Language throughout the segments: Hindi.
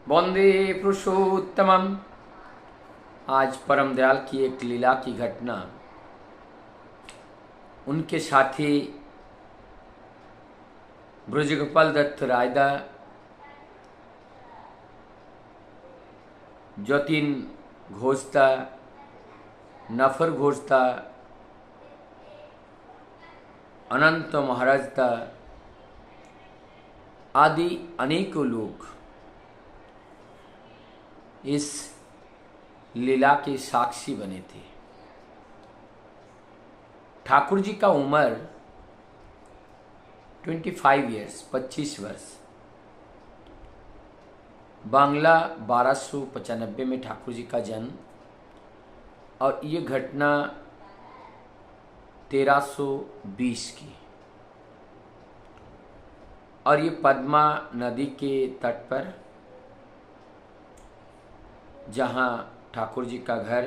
वंदे पुरुषोत्तमम। आज परम दयाल की एक लीला की घटना उनके साथी ब्रजगोपाल दत्त रायदा, जतिन घोषता, नफर घोषता, अनंत महाराजता आदि अनेकों लोग इस लीला के साक्षी बने थे। ठाकुर जी का उम्र 25 ईयर्स 25 वर्ष। बांग्ला 1295 में ठाकुर जी का जन्म और ये घटना 1320 की। और ये पद्मा नदी के तट पर, जहाँ ठाकुर जी का घर,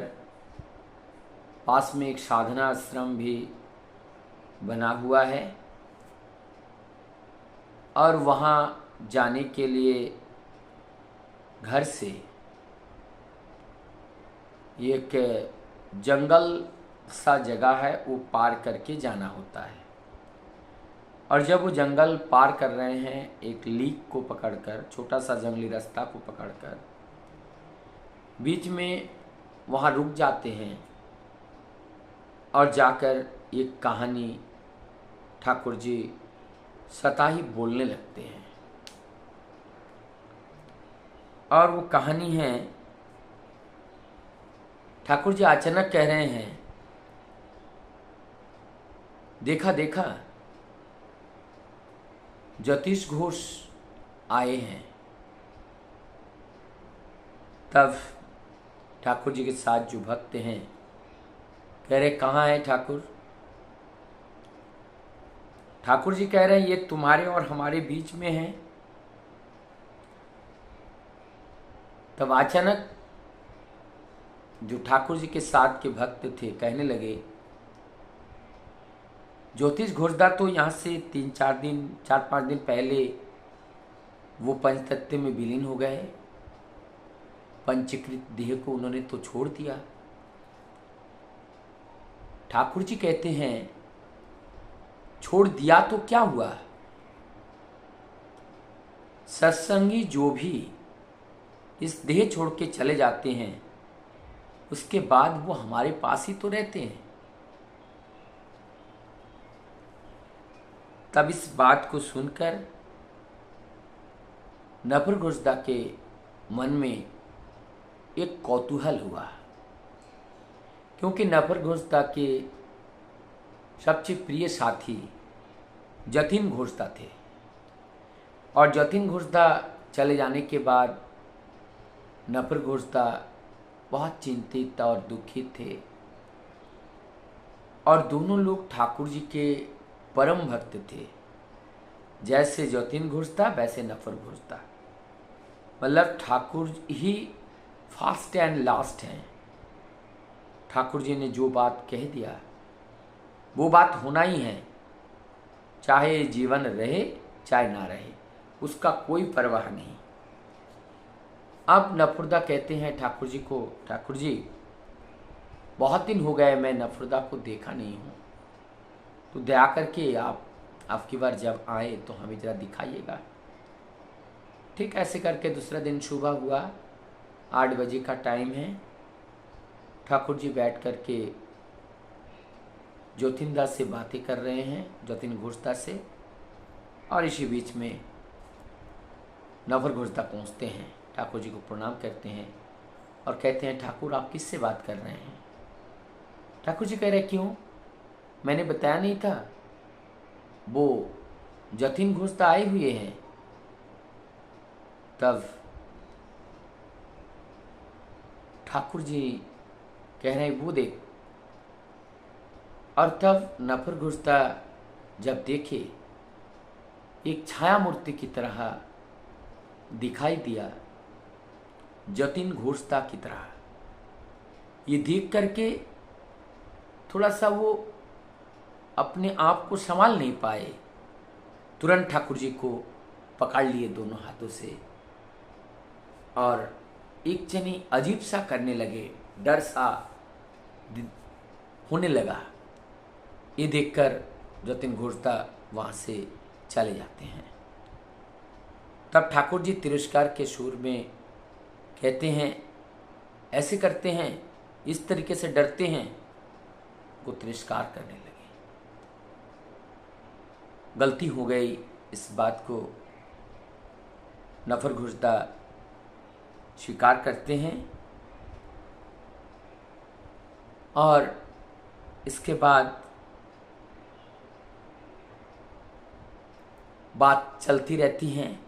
पास में एक साधना आश्रम भी बना हुआ है और वहाँ जाने के लिए घर से एक जंगल सा जगह है, वो पार करके जाना होता है। और जब वो जंगल पार कर रहे हैं, एक लीक को पकड़कर, छोटा सा जंगली रास्ता को पकड़कर, बीच में वहाँ रुक जाते हैं और जाकर एक कहानी ठाकुर जी सताही बोलने लगते हैं। और वो कहानी है, ठाकुर जी अचानक कह रहे हैं, देखा देखा ज्योतिष घोष आए हैं। तब ठाकुर जी के साथ जो भक्त हैं कह रहे, कहाँ है ठाकुर? ठाकुर जी कह रहे हैं, ये तुम्हारे और हमारे बीच में है। तब अचानक जो ठाकुर जी के साथ के भक्त थे कहने लगे, ज्योतिष घोषदा तो यहाँ से 4-5 दिन पहले वो पंचतत्व में विलीन हो गए। पंचीकृत देह को उन्होंने तो छोड़ दिया। ठाकुर जी कहते हैं, छोड़ दिया तो क्या हुआ? सत्संगी जो भी इस देह छोड़ के चले जाते हैं, उसके बाद वो हमारे पास ही तो रहते हैं। तब इस बात को सुनकर नफर घोषदा के मन में एक कौतूहल हुआ, क्योंकि नफर घोषदा के सबसे प्रिय साथी जतिन घोषदा थे। और जतिन घोषदा चले जाने के बाद नफर घोषदा बहुत चिंतित और दुखित थे। और दोनों लोग ठाकुर जी के परम भक्त थे, जैसे जतिन घोषदा वैसे नफर घोषदा। मतलब ठाकुर ही फर्स्ट एंड लास्ट हैं। ठाकुर जी ने जो बात कह दिया वो बात होना ही है, चाहे जीवन रहे चाहे ना रहे, उसका कोई परवाह नहीं। अब नफरदा कहते हैं ठाकुर जी को, ठाकुर जी बहुत दिन हो गए मैं नफरदा को देखा नहीं हूँ, तो दया करके आप आपकी बार जब आए तो हमें जरा दिखाइएगा। ठीक ऐसे करके दूसरा दिन सुबह हुआ, 8 बजे का टाइम है। ठाकुर जी बैठ करके ज्योतिनदा से बातें कर रहे हैं, जतिन घोषदा से। और इसी बीच में नफर घोषदा पहुँचते हैं, ठाकुर जी को प्रणाम करते हैं और कहते हैं, ठाकुर आप किससे बात कर रहे हैं? ठाकुर जी कह रहे, क्यों, मैंने बताया नहीं था? वो जतिन घोषदा आए हुए हैं। तब ठाकुर जी कह रहे हैं, वो देख। और तब नफर घोषदा जब देखे, एक छाया मूर्ति की तरह दिखाई दिया, जतिन घोषदा की तरह। ये देख करके थोड़ा सा वो अपने आप को संभाल नहीं पाए, तुरंत ठाकुर जी को पकड़ लिए दोनों हाथों से और एक जनी अजीब सा करने लगे, डर सा होने लगा। ये देखकर जतिन घोषता वहाँ से चले जाते हैं। तब ठाकुर जी तिरस्कार के सुर में कहते हैं, ऐसे करते हैं, इस तरीके से डरते हैं, वो तिरस्कार करने लगे। गलती हो गई, इस बात को नफर घुसदा स्वीकार करते हैं और इसके बाद बात चलती रहती हैं।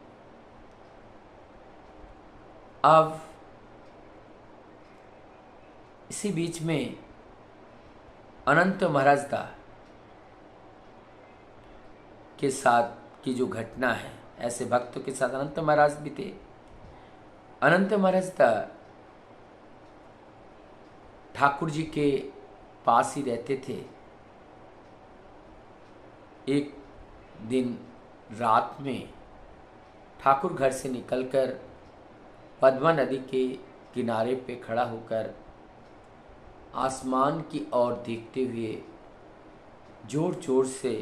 अब इसी बीच में अनंत महाराज दा के साथ की जो घटना है, ऐसे भक्तों के साथ अनंत महाराज भी थे। अनंत महाराज दा ठाकुर जी के पास ही रहते थे। एक दिन रात में ठाकुर घर से निकलकर पद्मा नदी के किनारे पे खड़ा होकर आसमान की ओर देखते हुए जोर जोर से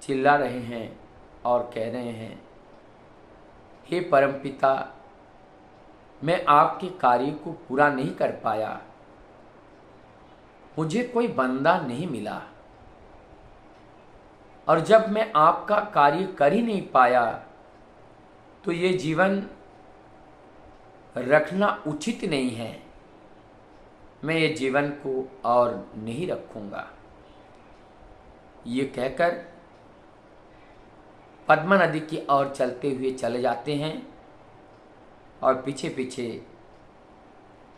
चिल्ला रहे हैं और कह रहे हैं, हे परमपिता, मैं आपके कार्य को पूरा नहीं कर पाया, मुझे कोई बंदा नहीं मिला, और जब मैं आपका कार्य कर ही नहीं पाया तो ये जीवन रखना उचित नहीं है, मैं ये जीवन को और नहीं रखूंगा। ये कहकर पद्मा नदी की ओर चलते हुए चले जाते हैं और पीछे पीछे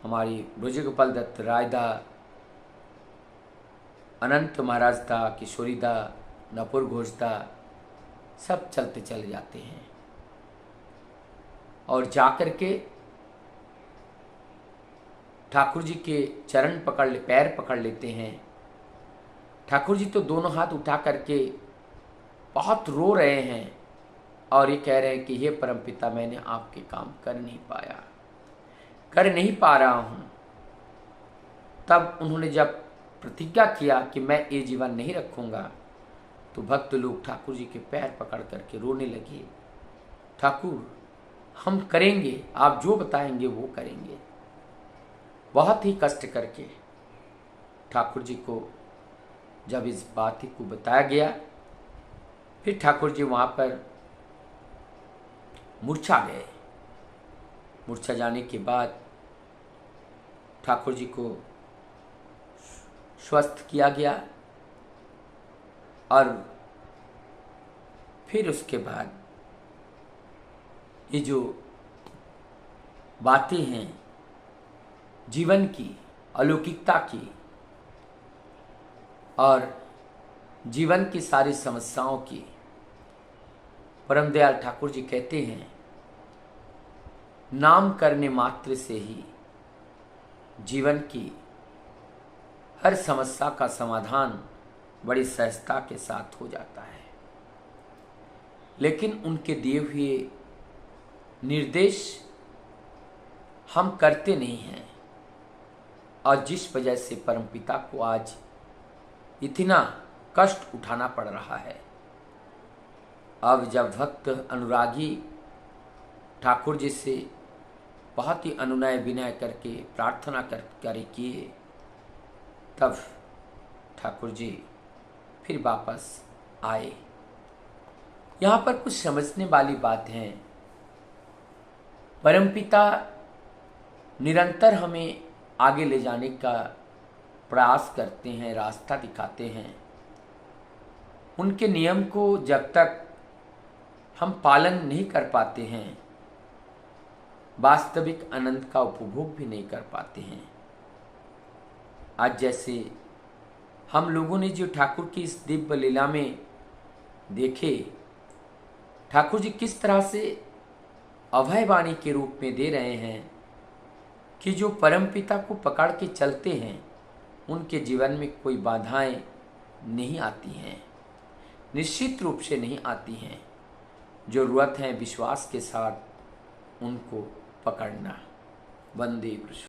हमारी ब्रजगोपाल दत्त रायदा, अनंत महाराज दा, किशोरी दा, नपुर घोष दा, सब चलते चले जाते हैं और जाकर के ठाकुर जी के चरण पैर पकड़ लेते हैं। ठाकुर जी तो दोनों हाथ उठा करके बहुत रो रहे हैं और ये कह रहे हैं कि हे परमपिता, मैंने आपके काम कर नहीं पा रहा हूँ। तब उन्होंने जब प्रतिज्ञा किया कि मैं ये जीवन नहीं रखूँगा, तो भक्त लोग ठाकुर जी के पैर पकड़ करके रोने लगे, ठाकुर हम करेंगे, आप जो बताएंगे वो करेंगे। बहुत ही कष्ट करके ठाकुर जी को जब इस बात को बताया गया, फिर ठाकुर जी वहाँ पर मूर्छा गए। मूर्छा जाने के बाद ठाकुर जी को स्वस्थ किया गया और फिर उसके बाद ये जो बातें हैं जीवन की, अलौकिकता की और जीवन की सारी समस्याओं की, परमदयाल ठाकुर जी कहते हैं, नाम करने मात्र से ही जीवन की हर समस्या का समाधान बड़ी सहजता के साथ हो जाता है। लेकिन उनके दिए हुए निर्देश हम करते नहीं हैं और जिस वजह से परमपिता को आज इतना कष्ट उठाना पड़ रहा है। अब जब भक्त अनुरागी ठाकुर जी से बहुत ही अनुनय विनय करके प्रार्थना कर किए, तब ठाकुर जी फिर वापस आए। यहाँ पर कुछ समझने वाली बात है। परमपिता निरंतर हमें आगे ले जाने का प्रयास करते हैं, रास्ता दिखाते हैं। उनके नियम को जब तक हम पालन नहीं कर पाते हैं, वास्तविक आनंद का उपभोग भी नहीं कर पाते हैं। आज जैसे हम लोगों ने जो ठाकुर की इस दिव्य लीला में देखे, ठाकुर जी किस तरह से अभय वाणी के रूप में दे रहे हैं कि जो परमपिता को पकड़ के चलते हैं उनके जीवन में कोई बाधाएं नहीं आती हैं, निश्चित रूप से नहीं आती हैं। जरूरत है विश्वास के साथ उनको पकड़ना। वंदे विष्णु।